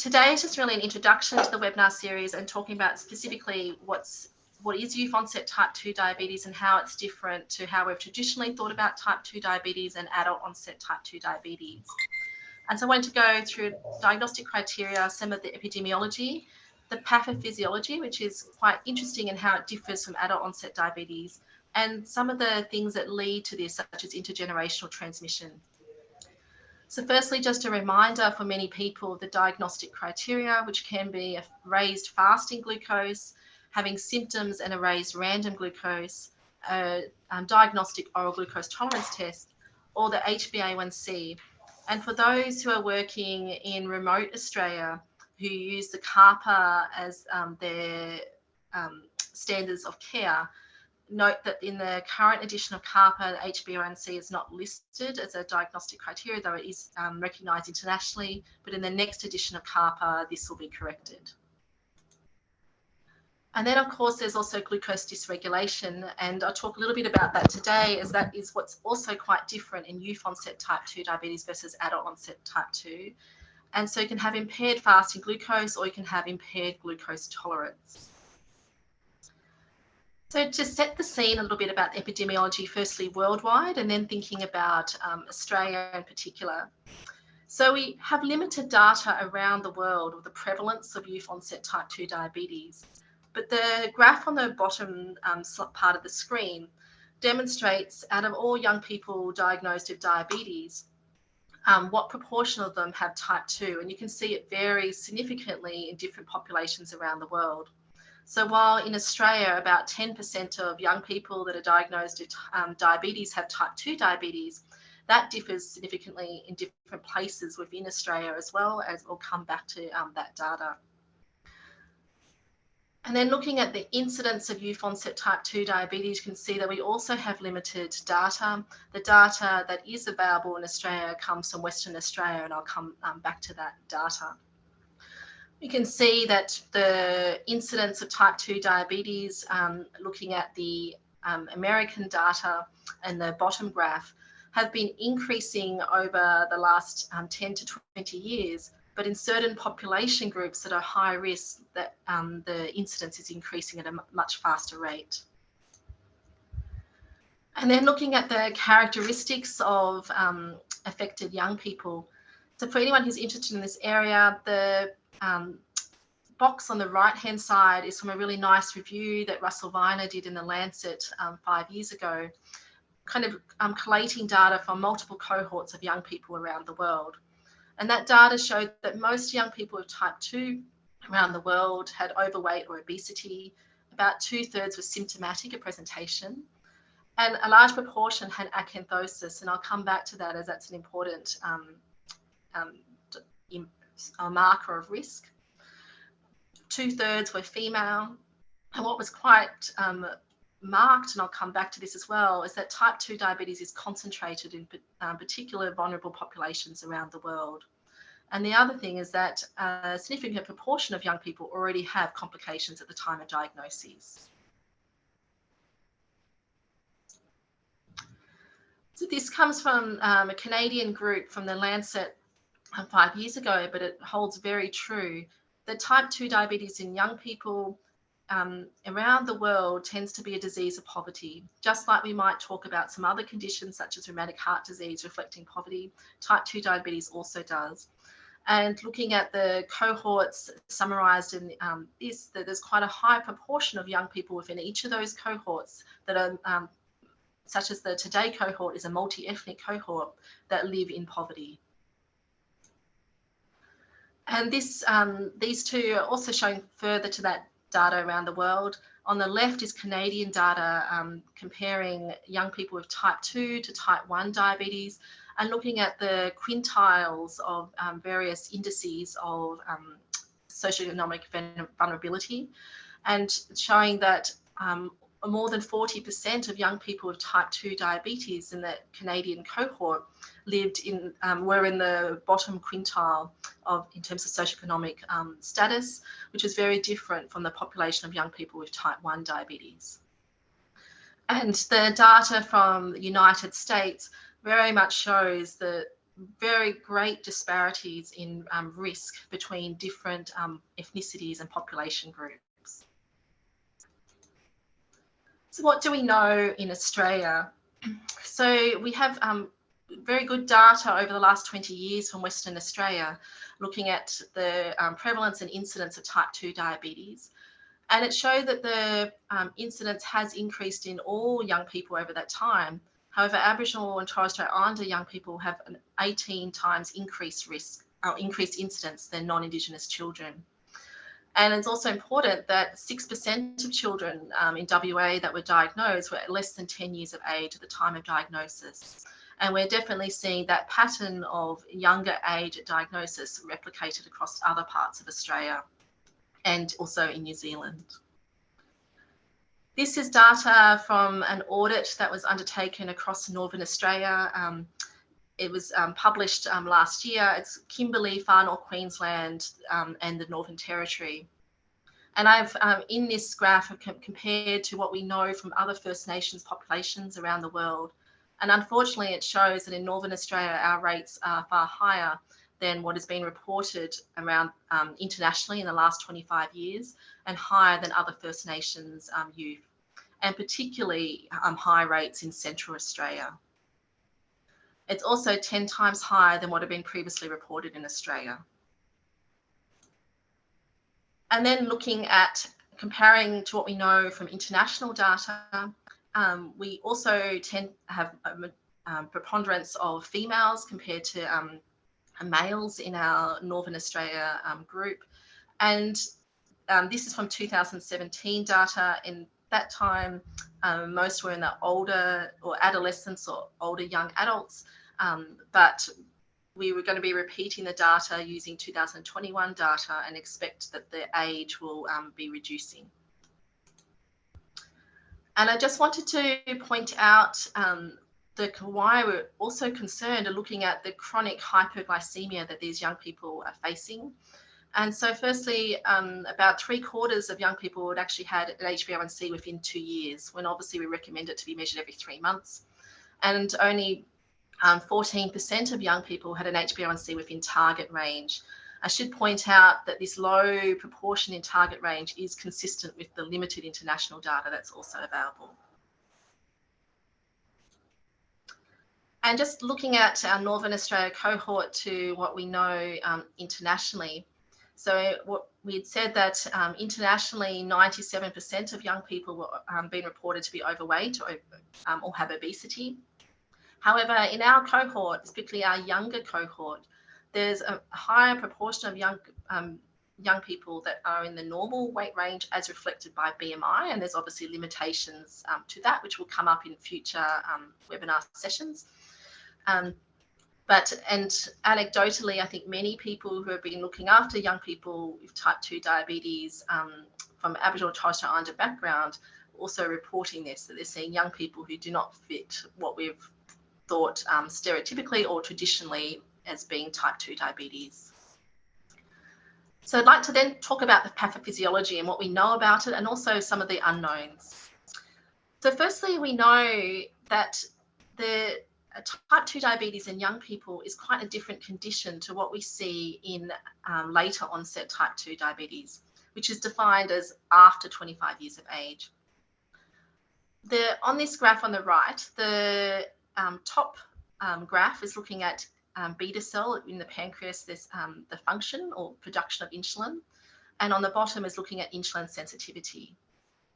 today is just really an introduction to the webinar series and talking about specifically what is youth onset type 2 diabetes and how it's different to how we've traditionally thought about type 2 diabetes and adult onset type 2 diabetes. And so I wanted to go through diagnostic criteria, some of the epidemiology, the pathophysiology, which is quite interesting in how it differs from adult onset diabetes, and some of the things that lead to this, such as intergenerational transmission. So firstly, just a reminder for many people of the diagnostic criteria, which can be a raised fasting glucose, having symptoms and a raised random glucose, a diagnostic oral glucose tolerance test, or the HbA1c. And for those who are working in remote Australia, who use the CARPA as their standards of care, note that in the current edition of CARPA, HbA1c is not listed as a diagnostic criteria, though it is recognised internationally. But in the next edition of CARPA, this will be corrected. And then, of course, there's also glucose dysregulation, and I'll talk a little bit about that today, as that is what's also quite different in youth onset type 2 diabetes versus adult onset type 2. And so you can have impaired fasting glucose, or you can have impaired glucose tolerance. So to set the scene a little bit about epidemiology, firstly worldwide, and then thinking about Australia in particular. So we have limited data around the world of the prevalence of youth onset type 2 diabetes. But the graph on the bottom part of the screen demonstrates, out of all young people diagnosed with diabetes, what proportion of them have type 2. And you can see it varies significantly in different populations around the world. So while in Australia, about 10% of young people that are diagnosed with diabetes have type 2 diabetes, that differs significantly in different places within Australia as well, as we'll come back to that data. And then looking at the incidence of youth onset type 2 diabetes, you can see that we also have limited data. The data that is available in Australia comes from Western Australia, and I'll come back to that data. You can see that the incidence of type 2 diabetes, looking at the American data and the bottom graph, have been increasing over the last 10 to 20 years. But in certain population groups that are high risk, that the incidence is increasing at a much faster rate. And then looking at the characteristics of affected young people. So for anyone who's interested in this area, the box on the right-hand side is from a really nice review that Russell Viner did in the Lancet 5 years ago, kind of collating data from multiple cohorts of young people around the world. And that data showed that most young people with type 2 around the world had overweight or obesity. About 2/3 were symptomatic at presentation, and a large proportion had acanthosis. And I'll come back to that, as that's an important marker of risk. 2/3 were female. And what was quite marked, and I'll come back to this as well, is that type 2 diabetes is concentrated in particular vulnerable populations around the world. And the other thing is that a significant proportion of young people already have complications at the time of diagnosis. So this comes from a Canadian group from the Lancet 5 years ago, but it holds very true that type 2 diabetes in young people around the world tends to be a disease of poverty. Just like we might talk about some other conditions such as rheumatic heart disease reflecting poverty, type 2 diabetes also does. And looking at the cohorts summarised in this, that there's quite a high proportion of young people within each of those cohorts that are, such as the Today cohort is a multi-ethnic cohort, that live in poverty. And this, these two are also showing further to that data around the world. On the left is Canadian data comparing young people with type 2 to type 1 diabetes, and looking at the quintiles of various indices of socioeconomic vulnerability, and showing that more than 40% of young people with type 2 diabetes in the Canadian cohort lived in, were in the bottom quintile of, in terms of socioeconomic status, which is very different from the population of young people with type 1 diabetes. And the data from the United States very much shows the very great disparities in risk between different ethnicities and population groups. So what do we know in Australia? So we have very good data over the last 20 years from Western Australia, looking at the prevalence and incidence of type 2 diabetes. And it showed that the incidence has increased in all young people over that time. However, Aboriginal and Torres Strait Islander young people have an 18 times increased risk, increased incidence than non-Indigenous children. And it's also important that 6% of children in WA that were diagnosed were less than 10 years of age at the time of diagnosis. And we're definitely seeing that pattern of younger age at diagnosis replicated across other parts of Australia and also in New Zealand. This is data from an audit that was undertaken across Northern Australia. It was published last year. It's Kimberley, Far North Queensland, and the Northern Territory. And I've, in this graph, compared to what we know from other First Nations populations around the world. And unfortunately, it shows that in Northern Australia, our rates are far higher than what has been reported around internationally in the last 25 years, and higher than other First Nations youth, and particularly high rates in Central Australia. It's also 10 times higher than what had been previously reported in Australia. And then looking at comparing to what we know from international data, we also tend to have a preponderance of females compared to males in our Northern Australia group. And this is from 2017 data. In that time, most were in the older or adolescents or older young adults, but we were going to be repeating the data using 2021 data and expect that the age will be reducing. And I just wanted to point out why we're also concerned and looking at the chronic hypoglycemia that these young people are facing. And so firstly, about 3/4 of young people had actually had an HbA1c within 2 years, when obviously we recommend it to be measured every 3 months. And only 14% of young people had an HbA1c within target range. I should point out that this low proportion in target range is consistent with the limited international data that's also available. And just looking at our Northern Australia cohort to what we know internationally. So what we had said that internationally, 97% of young people were being reported to be overweight or have obesity. However, in our cohort, particularly our younger cohort, there's a higher proportion of young people that are in the normal weight range as reflected by BMI, and there's obviously limitations to that, which will come up in future webinar sessions. And anecdotally, I think many people who have been looking after young people with type 2 diabetes from Aboriginal Torres Strait Islander background also reporting this, that they're seeing young people who do not fit what we've thought stereotypically or traditionally as being type 2 diabetes. So I'd like to then talk about the pathophysiology and what we know about it, and also some of the unknowns. So firstly, we know that the type 2 diabetes in young people is quite a different condition to what we see in later onset type 2 diabetes, which is defined as after 25 years of age. On this graph on the right, the top graph is looking at beta cell in the pancreas, there's the function or production of insulin, and on the bottom is looking at insulin sensitivity.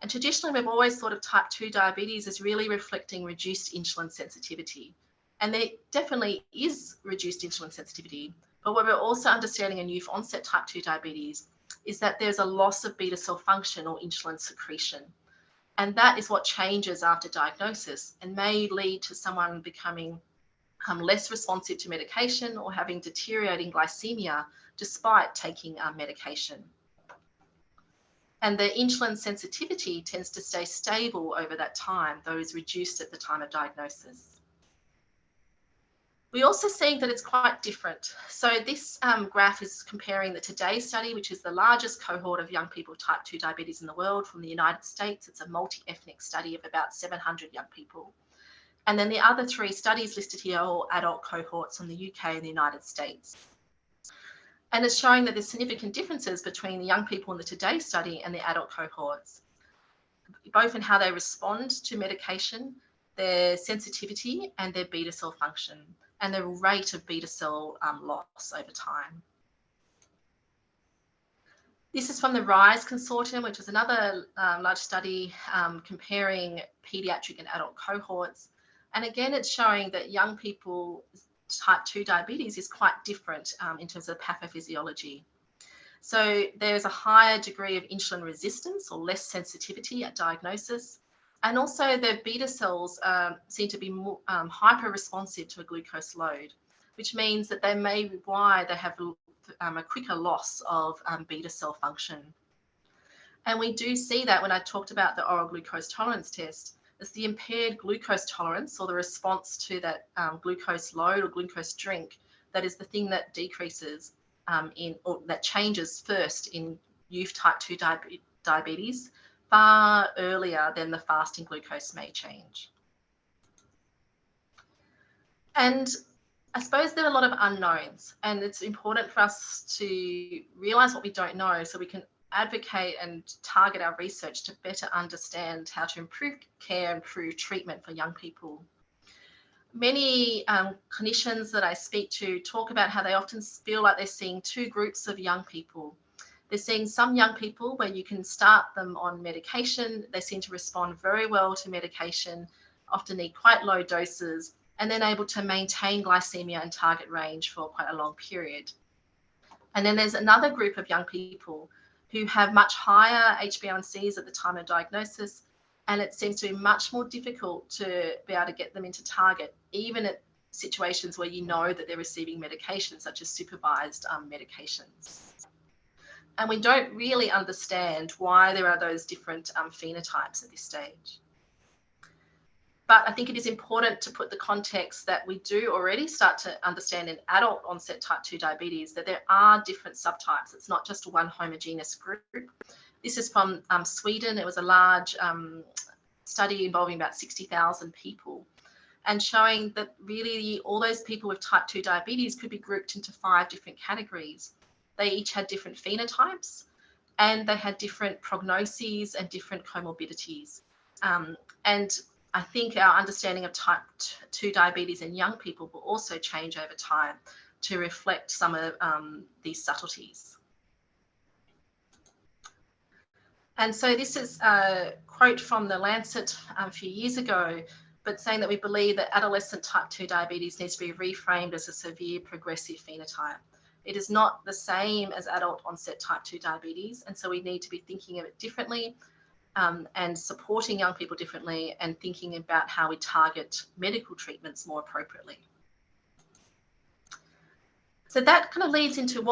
And traditionally, we've always thought of type 2 diabetes as really reflecting reduced insulin sensitivity. And there definitely is reduced insulin sensitivity. But what we're also understanding in youth-onset type 2 diabetes is that there's a loss of beta cell function or insulin secretion. And that is what changes after diagnosis and may lead to someone becoming less responsive to medication or having deteriorating glycaemia despite taking medication. And the insulin sensitivity tends to stay stable over that time, though is reduced at the time of diagnosis. We also see that it's quite different. So this graph is comparing the Today study, which is the largest cohort of young people with type 2 diabetes in the world from the United States. It's a multi-ethnic study of about 700 young people. And then the other 3 studies listed here are all adult cohorts from the UK and the United States. And it's showing that there's significant differences between the young people in the Today study and the adult cohorts, both in how they respond to medication, their sensitivity, and their beta cell function, and the rate of beta cell loss over time. This is from the RISE Consortium, which is another large study comparing pediatric and adult cohorts. And again, it's showing that young people type 2 diabetes is quite different in terms of pathophysiology. So there's a higher degree of insulin resistance or less sensitivity at diagnosis. And also their beta cells seem to be more hyper responsive to a glucose load, which means that they may be why they have a quicker loss of beta cell function. And we do see that when I talked about the oral glucose tolerance test, it's the impaired glucose tolerance or the response to that glucose load or glucose drink that is the thing that decreases or that changes first in youth type 2 diabetes far earlier than the fasting glucose may change. And I suppose there are a lot of unknowns, and it's important for us to realise what we don't know so we can advocate and target our research to better understand how to improve care and improve treatment for young people. Many clinicians that I speak to talk about how they often feel like they're seeing 2 groups of young people. They're seeing some young people where you can start them on medication. They seem to respond very well to medication, often need quite low doses, and then able to maintain glycaemia and target range for quite a long period. And then there's another group of young people who have much higher HbA1cs at the time of diagnosis, and it seems to be much more difficult to be able to get them into target, even at situations where you know that they're receiving medications such as supervised medications. And we don't really understand why there are those different phenotypes at this stage. But I think it is important to put the context that we do already start to understand in adult onset type 2 diabetes that there are different subtypes. It's not just one homogeneous group. This is from Sweden. It was a large study involving about 60,000 people and showing that really all those people with type 2 diabetes could be grouped into 5 different categories. They each had different phenotypes and they had different prognoses and different comorbidities. And I think our understanding of type 2 diabetes in young people will also change over time to reflect some of these subtleties. And so this is a quote from the Lancet a few years ago, but saying that we believe that adolescent type 2 diabetes needs to be reframed as a severe progressive phenotype. It is not the same as adult onset type 2 diabetes, and so we need to be thinking of it differently and supporting young people differently and thinking about how we target medical treatments more appropriately. So that kind of leads into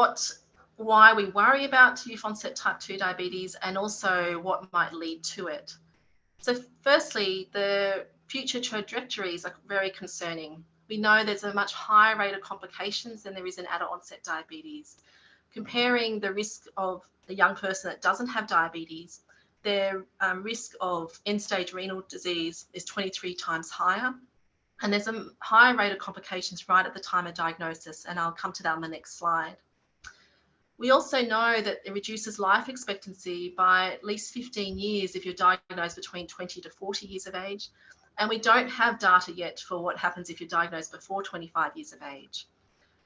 why we worry about youth onset type 2 diabetes and also what might lead to it. So firstly, the future trajectories are very concerning. We know there's a much higher rate of complications than there is in adult onset diabetes. Comparing the risk of a young person that doesn't have diabetes, their risk of end-stage renal disease is 23 times higher. And there's a higher rate of complications right at the time of diagnosis, and I'll come to that on the next slide. We also know that it reduces life expectancy by at least 15 years if you're diagnosed between 20 to 40 years of age. And we don't have data yet for what happens if you're diagnosed before 25 years of age.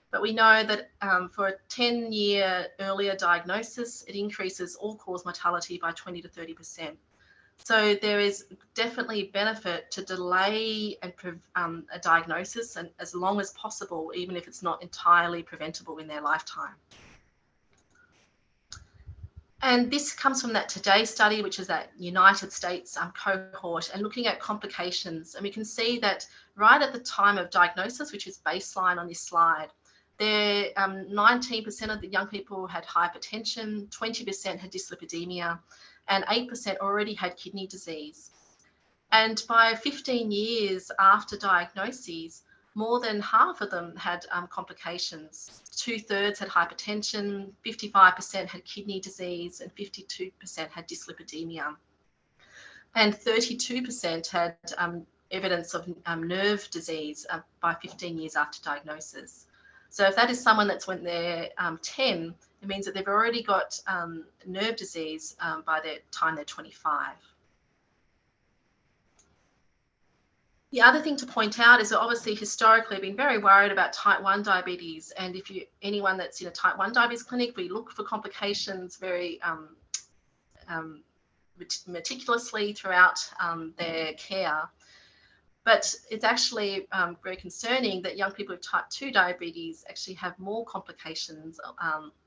But we know that for a 10-year earlier diagnosis, it increases all-cause mortality by 20 to 30%. So there is definitely benefit to delay a diagnosis and as long as possible, even if it's not entirely preventable in their lifetime. And this comes from that Today study, which is that United States cohort, and looking at complications. And we can see that right at the time of diagnosis, which is baseline on this slide, 19% of the young people had hypertension, 20% had dyslipidemia, and 8% already had kidney disease. And by 15 years after diagnoses, more than half of them had complications. 2/3 had hypertension, 55% had kidney disease, and 52% had dyslipidemia. And 32% had evidence of nerve disease by 15 years after diagnosis. So if that is someone that's when they're 10, it means that they've already got nerve disease by the time they're 25. The other thing to point out is that obviously historically been very worried about type 1 diabetes, and if anyone that's in a type 1 diabetes clinic, we look for complications very meticulously throughout their care. But it's actually very concerning that young people with type 2 diabetes actually have more complications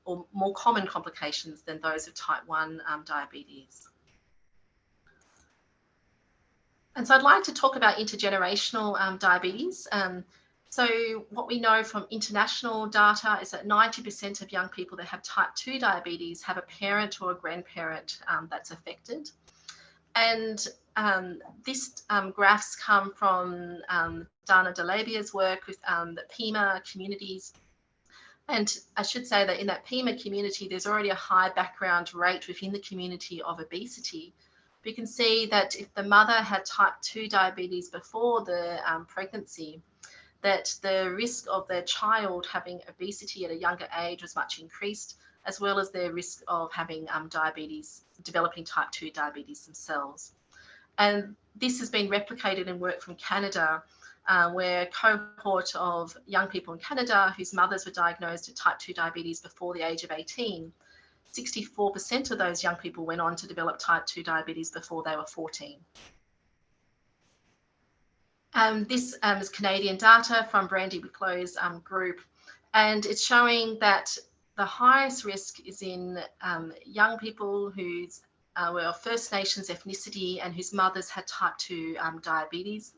or more common complications than those of type 1 diabetes. And so I'd like to talk about intergenerational diabetes. So what we know from international data is that 90% of young people that have type 2 diabetes have a parent or a grandparent that's affected. And this graphs come from Dana DeLabia's work with the PEMA communities. And I should say that in that PEMA community, there's already a high background rate within the community of obesity. We can see that if the mother had type 2 diabetes before the pregnancy, that the risk of their child having obesity at a younger age was much increased, as well as their risk of having diabetes, developing type 2 diabetes themselves. And this has been replicated in work from Canada, where a cohort of young people in Canada whose mothers were diagnosed with type 2 diabetes before the age of 18, 64% of those young people went on to develop type 2 diabetes before they were 14. This is Canadian data from Brandy Wicklow's group, and it's showing that the highest risk is in young people whose were First Nations ethnicity and whose mothers had type 2 diabetes,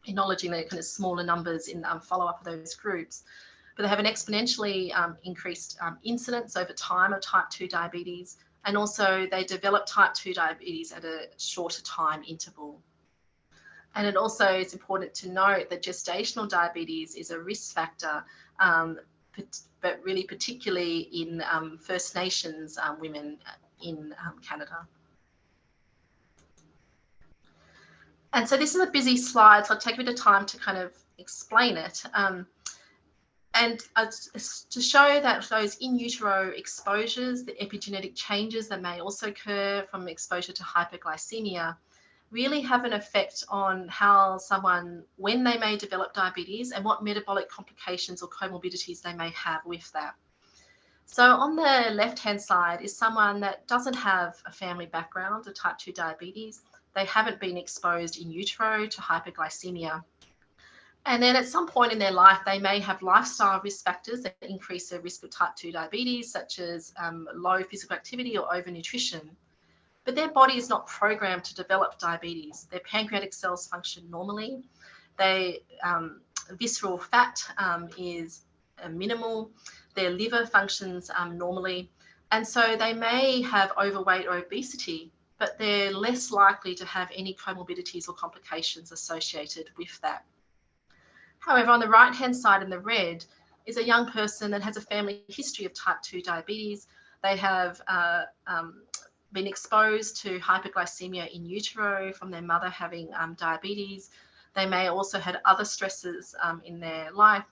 acknowledging the kind of smaller numbers in follow-up of those groups. But they have an exponentially increased incidence over time of type 2 diabetes, and also they develop type 2 diabetes at a shorter time interval. And it also is important to note that gestational diabetes is a risk factor, but really particularly in First Nations women in Canada. And so this is a busy slide, so I'll take a bit of time to kind of explain it. And to show that those in utero exposures, the epigenetic changes that may also occur from exposure to hyperglycemia, really have an effect on how someone, when they may develop diabetes and what metabolic complications or comorbidities they may have with that. So on the left-hand side is someone that doesn't have a family background of type 2 diabetes. They haven't been exposed in utero to hyperglycemia. And then at some point in their life, they may have lifestyle risk factors that increase their risk of type 2 diabetes, such as low physical activity or overnutrition. But their body is not programmed to develop diabetes. Their pancreatic cells function normally. Visceral fat is minimal. Their liver functions normally. And so they may have overweight or obesity, but they're less likely to have any comorbidities or complications associated with that. However, on the right-hand side in the red is a young person that has a family history of type 2 diabetes. They have been exposed to hyperglycemia in utero from their mother having diabetes. They may also had other stresses in their life.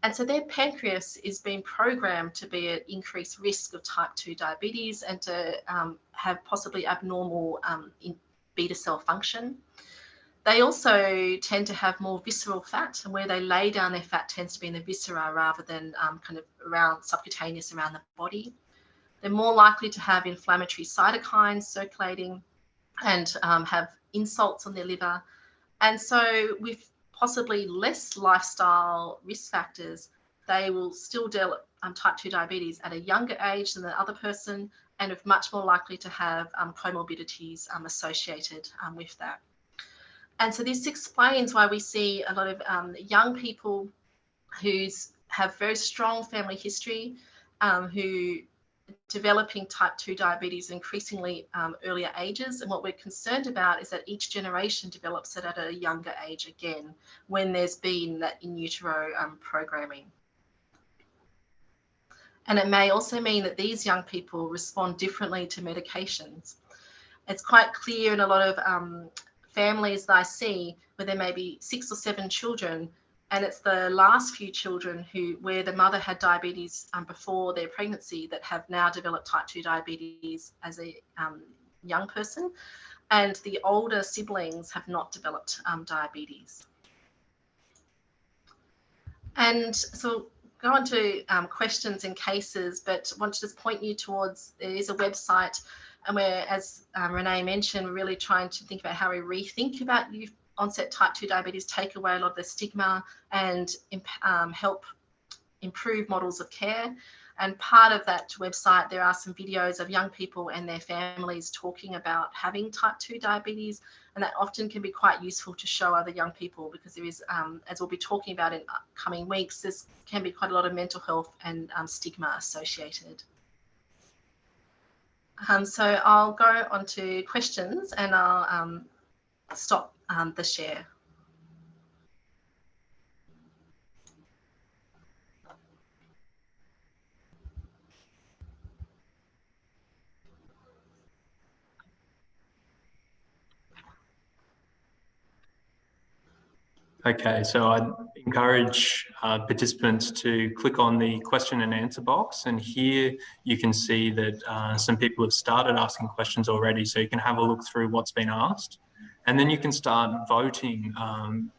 And so their pancreas is being programmed to be at increased risk of type 2 diabetes and to have possibly abnormal beta cell function. They also tend to have more visceral fat, and where they lay down their fat tends to be in the viscera rather than kind of around subcutaneous around the body. They're more likely to have inflammatory cytokines circulating and have insults on their liver. And so with possibly less lifestyle risk factors, they will still develop type 2 diabetes at a younger age than the other person, and are much more likely to have comorbidities associated with that. And so this explains why we see a lot of young people who have very strong family history, who developing type 2 diabetes increasingly earlier ages. And what we're concerned about is that each generation develops it at a younger age again, when there's been that in utero programming. And it may also mean that these young people respond differently to medications. It's quite clear in a lot of families that I see where there may be 6 or 7 children, and it's the last few children where the mother had diabetes before their pregnancy that have now developed type 2 diabetes as a young person, and the older siblings have not developed diabetes. And so go on to questions and cases, but I want to just point you towards, there is a website, and where, as Renee mentioned, we're really trying to think about how we rethink about youth-onset type 2 diabetes, take away a lot of the stigma, and help improve models of care. And part of that website, there are some videos of young people and their families talking about having type 2 diabetes, and that often can be quite useful to show other young people, because there is, as we'll be talking about in coming weeks, there can be quite a lot of mental health and stigma associated. So I'll go on to questions, and I'll stop the share. Okay, so I'd encourage participants to click on the question and answer box, and here you can see that some people have started asking questions already, so you can have a look through what's been asked, and then you can start voting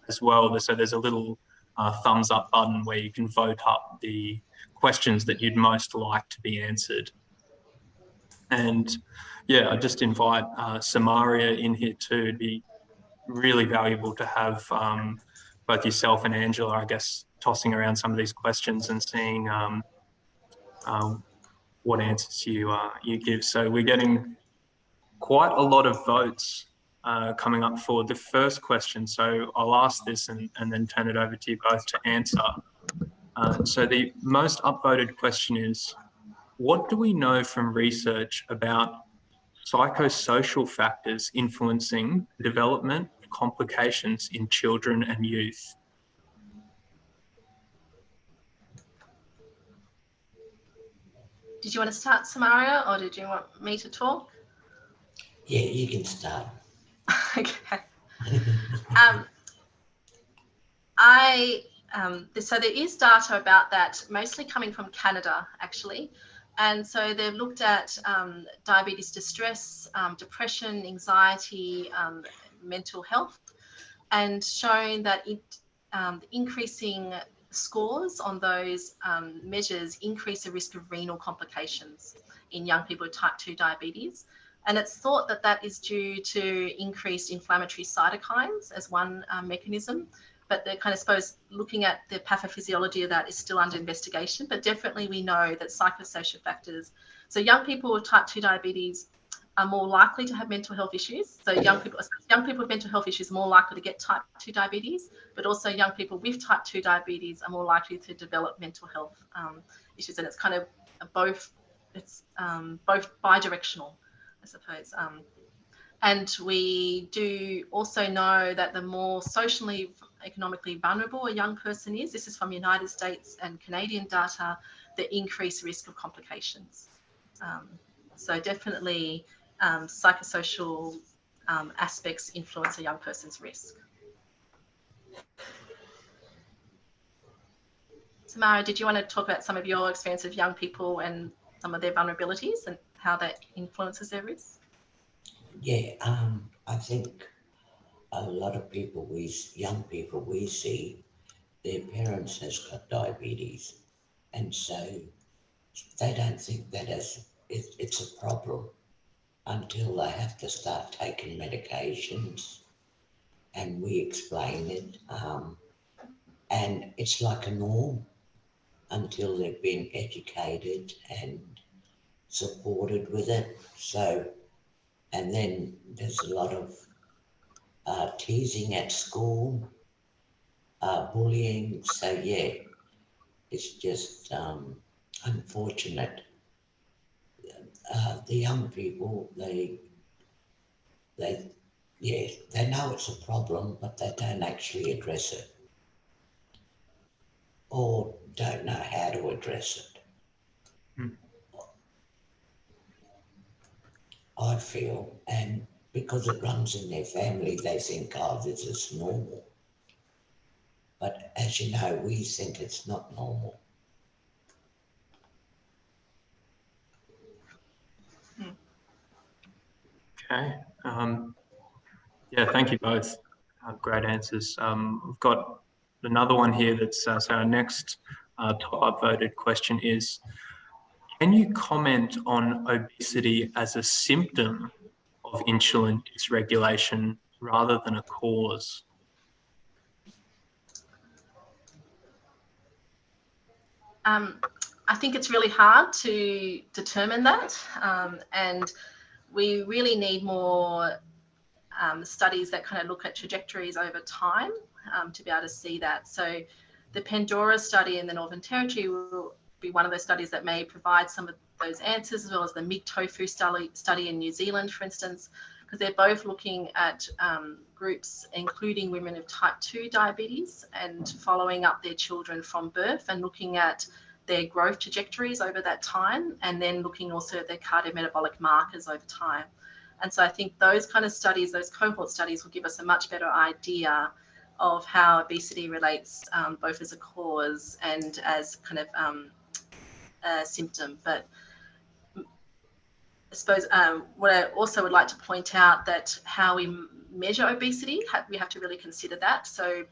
as well. So there's a little thumbs up button where you can vote up the questions that you'd most like to be answered. And yeah, I just invite Samaria in here too. It'd be really valuable to have both yourself and Angela, I guess, tossing around some of these questions and seeing what answers you give. So we're getting quite a lot of votes coming up for the first question. So I'll ask this and then turn it over to you both to answer. So the most upvoted question is, what do we know from research about psychosocial factors influencing the development of complications in children and youth? Did you want to start, Samaria, or did you want me to talk? Yeah, you can start. Okay. So there is data about that, mostly coming from Canada, actually. And so they've looked at diabetes distress, depression, anxiety, mental health, and shown that increasing scores on those measures increase the risk of renal complications in young people with type 2 diabetes. And it's thought that that is due to increased inflammatory cytokines as one mechanism. But they're kind of, suppose, looking at the pathophysiology of that is still under investigation. But definitely we know that psychosocial factors, so young people with type 2 diabetes are more likely to have mental health issues. So young people with mental health issues are more likely to get type 2 diabetes, but also young people with type 2 diabetes are more likely to develop mental health issues. And it's kind of both bi-directional, I suppose. And we do also know that the more socially, economically vulnerable a young person is, this is from United States and Canadian data, the increased risk of complications. So definitely psychosocial aspects influence a young person's risk. Samara, did you want to talk about some of your experience of young people and some of their vulnerabilities and how that influences their risk? Yeah, I think a lot of people, young people we see, their parents has got diabetes, and so they don't think that it's a problem until they have to start taking medications, and we explain it, and it's like a norm until they've been educated and supported with it. So, and then there's a lot of teasing at school, bullying. So yeah, it's just unfortunate. The young people, they know it's a problem, but they don't actually address it, or don't know how to address it. I feel, and because it runs in their family, they think, oh, this is normal. But as you know, we think it's not normal. Okay. Yeah, thank you both. Great answers. We've got another one here that's so our next top upvoted question is, can you comment on obesity as a symptom of insulin dysregulation rather than a cause? I think it's really hard to determine that, and we really need more studies that kind of look at trajectories over time to be able to see that. So the Pandora study in the Northern Territory will be one of those studies that may provide some of those answers, as well as the MIG-TOFU study in New Zealand, for instance, because they're both looking at groups including women of type 2 diabetes and following up their children from birth and looking at their growth trajectories over that time, and then looking also at their cardiometabolic markers over time. And so I think those kind of studies, those cohort studies, will give us a much better idea of how obesity relates both as a cause and as kind of a symptom. But I suppose what I also would like to point out that how we measure obesity, we have to really consider that. So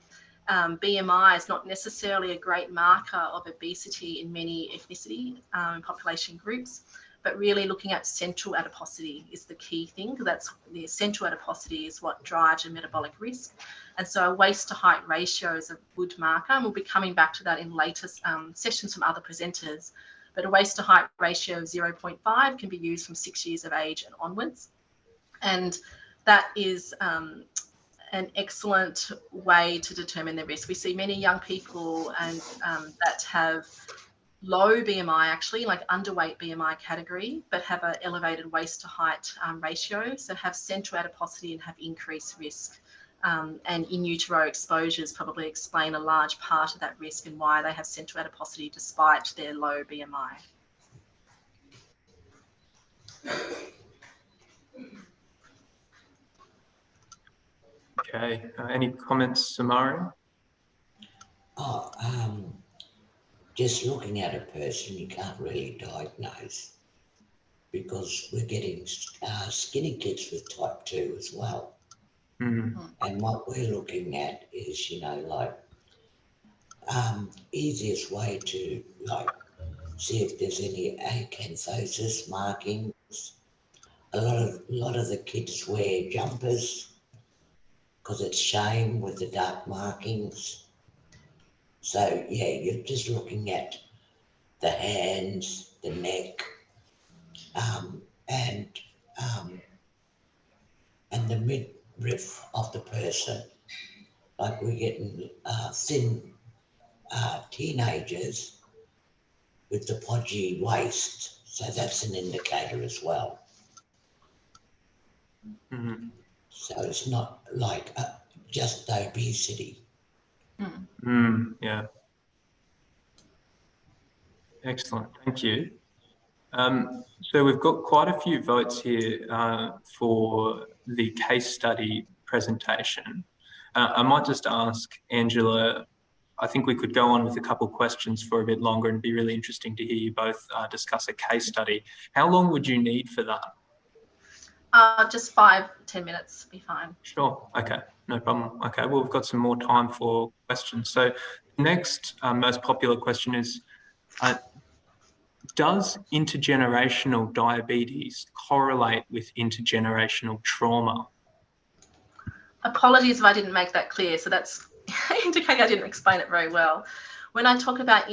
BMI is not necessarily a great marker of obesity in many ethnicity population groups, but really looking at central adiposity is the key thing, because that's the central adiposity is what drives your metabolic risk. And so a waist to height ratio is a good marker, and we'll be coming back to that in later sessions from other presenters. But a waist to height ratio of 0.5 can be used from 6 years of age and onwards. And that is an excellent way to determine the risk. We see many young people and that have low BMI, actually, like underweight BMI category, but have an elevated waist to height ratio, so have central adiposity and have increased risk. And in utero exposures probably explain a large part of that risk and why they have central adiposity despite their low BMI. Okay, any comments, Samaria? Oh, just looking at a person, you can't really diagnose, because we're getting skinny kids with type 2 as well. And what we're looking at is, you know, like easiest way to like see if there's any acanthosis markings. A lot of the kids wear jumpers because it's shame with the dark markings. So yeah, you're just looking at the hands, the neck, and the midriff of the person. Like we're getting thin teenagers with the podgy waist, so that's an indicator as well. So it's not like just obesity. Yeah. Excellent, thank you. So we've got quite a few votes here for the case study presentation. I might just ask Angela, I think we could go on with a couple of questions for a bit longer, and it'd be really interesting to hear you both discuss a case study. How long would you need for that? Just 5-10 minutes would be fine. Sure, okay, no problem. Okay, well, we've got some more time for questions. So the next most popular question is, does intergenerational diabetes correlate with intergenerational trauma? Apologies if I didn't make that clear. So that's indicating I didn't explain it very well. When I talk about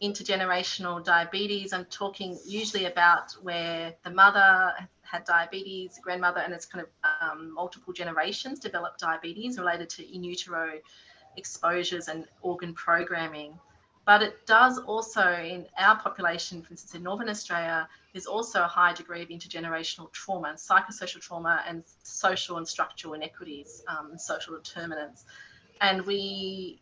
intergenerational diabetes, I'm talking usually about where the mother had diabetes, the grandmother, and it's kind of multiple generations developed diabetes related to in utero exposures and organ programming. But it does also, in our population, for instance, in Northern Australia, there's also a high degree of intergenerational trauma, psychosocial trauma, and social and structural inequities, and social determinants. And we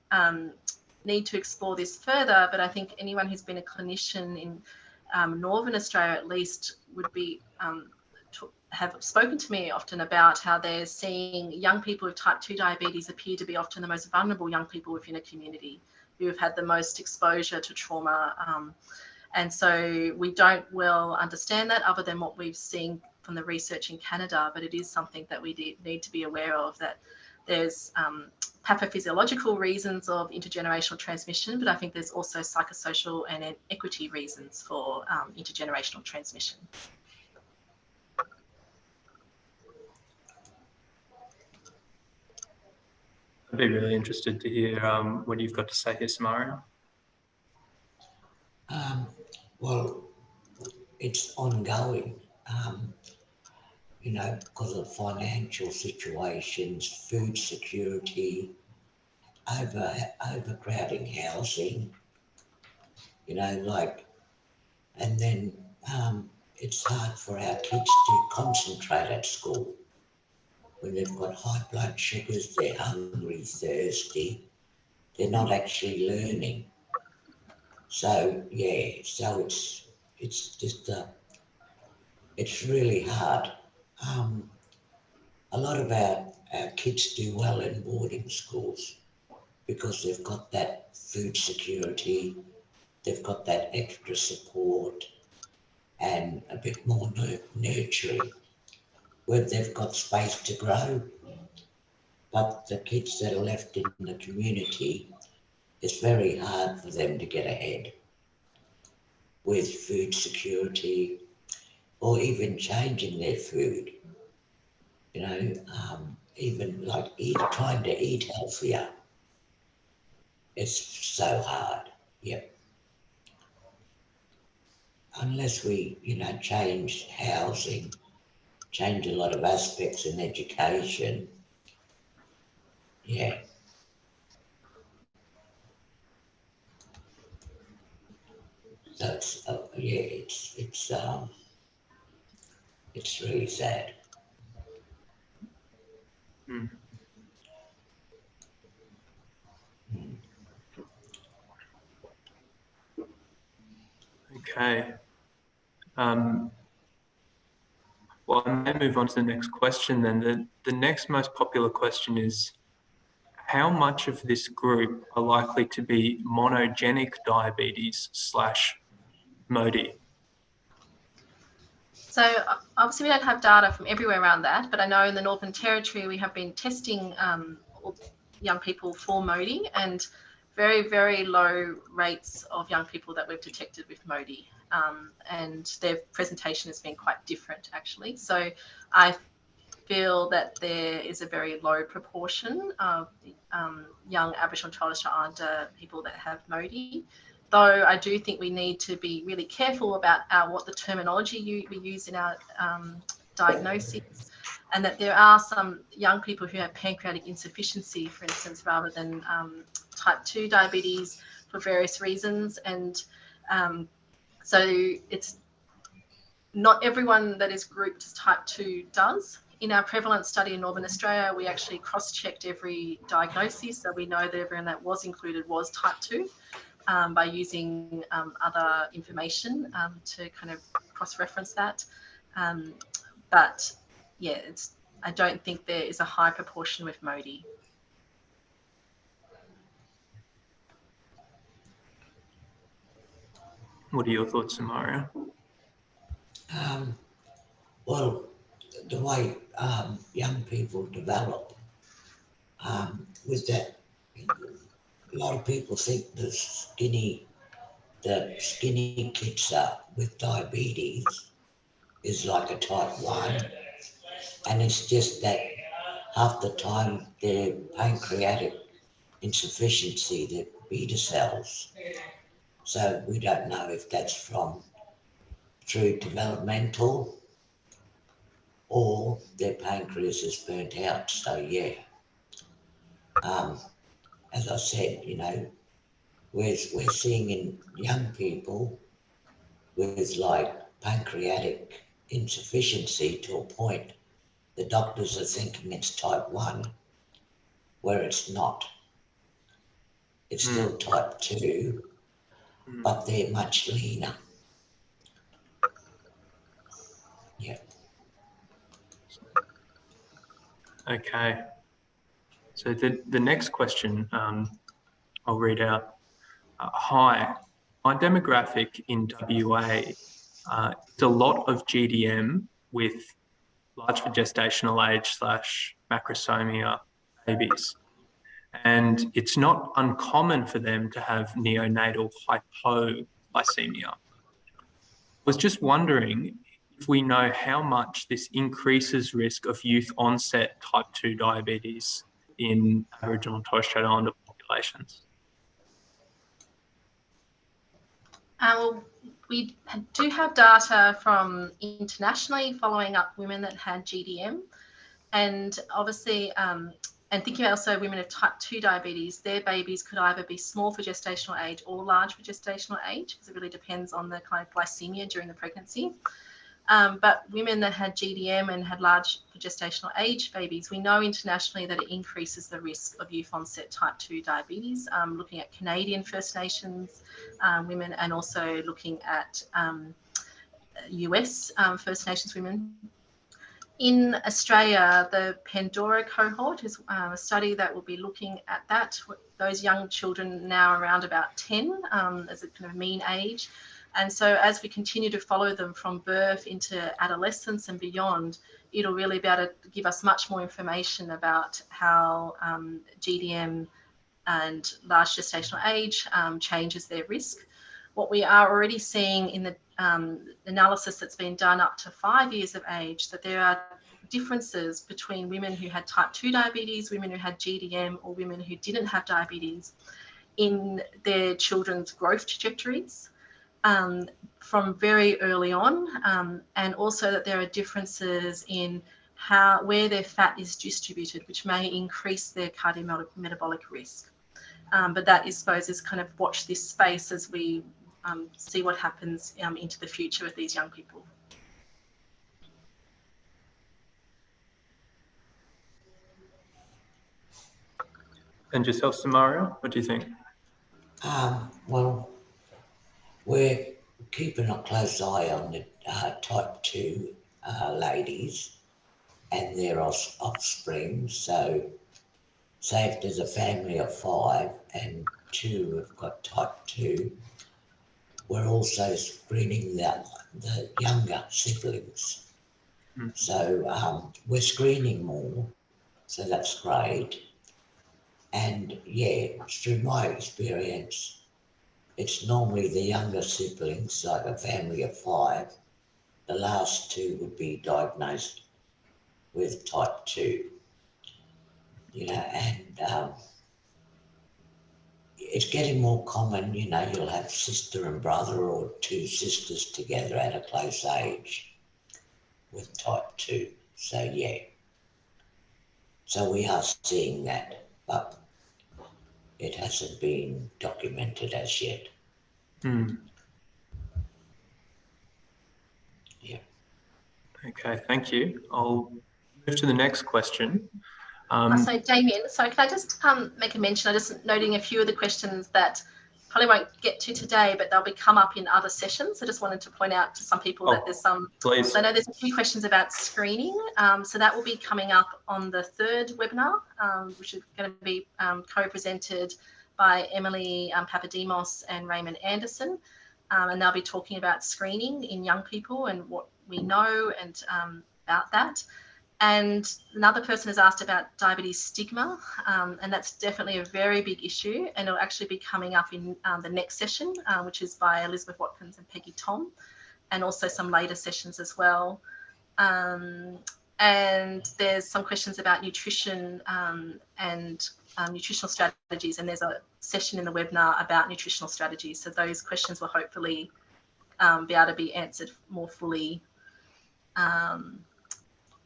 need to explore this further, but I think anyone who's been a clinician in Northern Australia at least would be have spoken to me often about how they're seeing young people with type 2 diabetes appear to be often the most vulnerable young people within a community who have had the most exposure to trauma. And so we don't well understand that other than what we've seen from the research in Canada, but it is something that we need to be aware of, that there's pathophysiological reasons of intergenerational transmission, but I think there's also psychosocial and equity reasons for intergenerational transmission. I'd be really interested to hear what you've got to say here, Samaria. Well, it's ongoing, you know, because of financial situations, food security, overcrowding housing, you know, like, and then it's hard for our kids to concentrate at school when they've got high blood sugars, they're hungry, thirsty, they're not actually learning. So yeah, so it's just it's really hard. A lot of our kids do well in boarding schools because they've got that food security, they've got that extra support and a bit more nurturing, where they've got space to grow. But the kids that are left in the community, it's very hard for them to get ahead with food security or even changing their food. You know, even like trying to eat healthier. It's so hard. Yep. Unless we, you know, change housing, change a lot of aspects in education. Yeah. So it's really sad. Mm. Okay. Well, I may move on to the next question then. The next most popular question is, how much of this group are likely to be monogenic diabetes / MODY? So obviously we don't have data from everywhere around that, but I know in the Northern Territory we have been testing young people for MODY, and very, very low rates of young people that we've detected with MODY. And their presentation has been quite different actually. So I feel that there is a very low proportion of young Aboriginal and Torres Strait Islander people that have MODY. Though I do think we need to be really careful about what the terminology we use in our diagnoses, and that there are some young people who have pancreatic insufficiency, for instance, rather than type 2 diabetes for various reasons. And so it's not everyone that is grouped as type 2 does. In our prevalence study in Northern Australia, we actually cross-checked every diagnosis, so we know that everyone that was included was type 2. By using other information to kind of cross-reference that. But yeah, I don't think there is a high proportion with MODY. What are your thoughts, Samaria? Well, the way young people develop with that, a lot of people think the skinny kids with diabetes is like a type 1, and it's just that half the time their pancreatic insufficiency, their beta cells. So we don't know if that's through developmental or their pancreas is burnt out. So yeah, as I said, you know, we're seeing in young people with like pancreatic insufficiency to a point, the doctors are thinking it's type 1, where it's not. It's still type 2, but they're much leaner. Yeah. Okay. So the next question I'll read out. Hi, my demographic in WA, it's a lot of GDM with large for gestational age / macrosomia babies. And it's not uncommon for them to have neonatal hypoglycemia. I was just wondering if we know how much this increases risk of youth-onset type 2 diabetes in Aboriginal and Torres Strait Islander populations. Well, we do have data from internationally following up women that had GDM, and obviously, and thinking about also women of type 2 diabetes, their babies could either be small for gestational age or large for gestational age, because it really depends on the kind of glycemia during the pregnancy. But women that had GDM and had large for gestational age babies, we know internationally that it increases the risk of youth-onset type 2 diabetes, looking at Canadian First Nations women, and also looking at US First Nations women. In Australia, the Pandora cohort is a study that will be looking at that. Those young children now around about 10 as a kind of mean age. And so as we continue to follow them from birth into adolescence and beyond, it'll really be able to give us much more information about how GDM and large gestational age changes their risk. What we are already seeing in the analysis that's been done up to 5 years of age, that there are differences between women who had type 2 diabetes, women who had GDM, or women who didn't have diabetes in their children's growth trajectories from very early on, and also that there are differences in where their fat is distributed, which may increase their cardiometabolic risk. But that, I suppose, is kind of watch this space as we see what happens into the future with these young people. And yourself, Samaria, what do you think? Well, we're keeping a close eye on the type 2 ladies and their offspring. So, say if there's a family of 5 and 2 have got type 2, we're also screening the younger siblings. So we're screening more, so that's great. And yeah, through my experience, it's normally the younger siblings, like a family of 5, the last 2 would be diagnosed with type 2. You know, and it's getting more common, you know, you'll have sister and brother or 2 sisters together at a close age with type 2. So yeah, so we are seeing that, but it hasn't been documented as yet. Yeah. Okay, thank you. I'll move to the next question. So Damien, so can I just make a mention? I'm just noting a few of the questions that probably won't get to today, but they'll be come up in other sessions. I just wanted to point out to some people that there's some. Please. So I know there's a few questions about screening. So that will be coming up on the 3rd webinar, which is going to be co-presented by Emily Papademos and Raymond Anderson. And they'll be talking about screening in young people and what we know and about that. And another person has asked about diabetes stigma, and that's definitely a very big issue, and it'll actually be coming up in the next session, which is by Elizabeth Watkins and Peggy Tom, and also some later sessions as well. And there's some questions about nutrition and nutritional strategies, and there's a session in the webinar about nutritional strategies. So those questions will hopefully be able to be answered more fully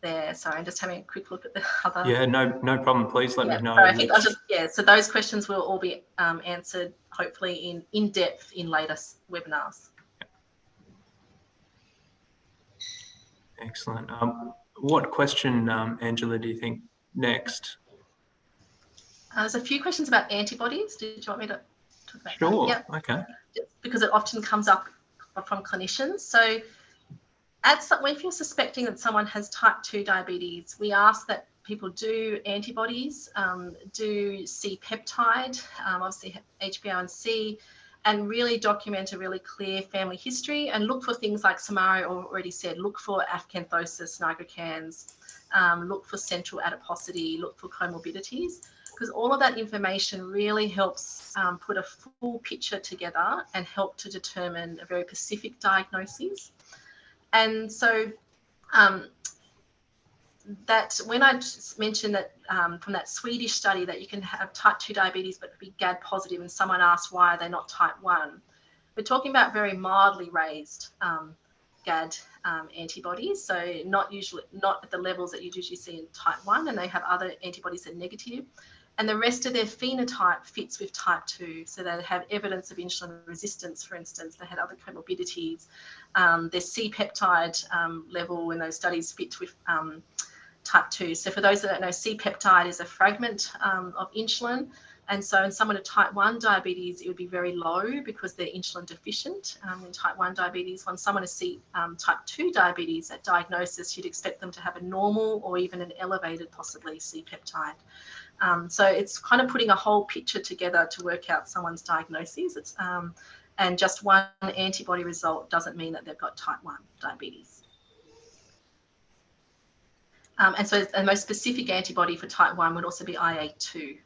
there. Sorry, I'm just having a quick look at the other. Yeah, no problem. Please let me know. Sorry, I think I'll just, so those questions will all be answered hopefully in depth in later webinars. Excellent. What question, Angela, do you think next? There's a few questions about antibodies. Did you want me to talk about Sure. that? Yep. Okay. Because it often comes up from clinicians. So if you're suspecting that someone has type 2 diabetes, we ask that people do antibodies, do C-peptide, obviously HbA1c, and really document a really clear family history and look for things like Samari already said, look for acanthosis nigricans, look for central adiposity, look for comorbidities, because all of that information really helps put a full picture together and help to determine a very specific diagnosis. And so that when I mentioned that from that Swedish study that you can have type 2 diabetes but be GAD positive, and someone asked why are they not type 1, we're talking about very mildly raised GAD antibodies, so not at the levels that you usually see in type 1, and they have other antibodies that are negative, and the rest of their phenotype fits with type 2, so they have evidence of insulin resistance, for instance, they had other comorbidities, their C-peptide level in those studies fit with type 2. So for those that don't know, C-peptide is a fragment of insulin. And so in someone with type 1 diabetes, it would be very low because they're insulin deficient in type 1 diabetes. When someone is type 2 diabetes, at diagnosis, you'd expect them to have a normal or even an elevated, possibly, C-peptide. So it's kind of putting a whole picture together to work out someone's diagnosis. It's, and just one antibody result doesn't mean that they've got type 1 diabetes. And so the most specific antibody for type 1 would also be IA2.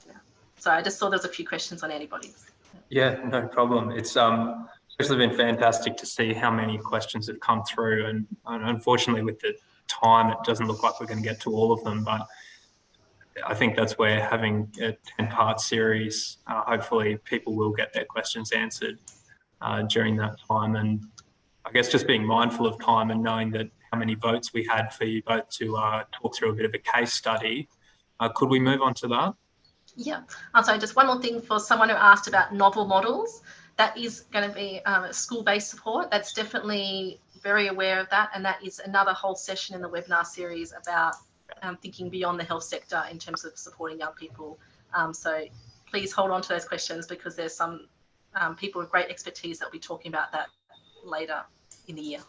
Yeah. So I just saw there's a few questions on antibodies. Yeah, no problem. It's actually been fantastic to see how many questions have come through, and unfortunately with the time it doesn't look like we're going to get to all of them, but I think that's where having a 10-part series, hopefully people will get their questions answered during that time. And I guess just being mindful of time and knowing that how many votes we had for you both to talk through a bit of a case study. Could we move on to that? Yeah. So just one more thing for someone who asked about novel models, that is going to be school-based support. That's definitely very aware of that. And that is another whole session in the webinar series about thinking beyond the health sector in terms of supporting young people. So please hold on to those questions because there's some people with great expertise that will be talking about that later in the year.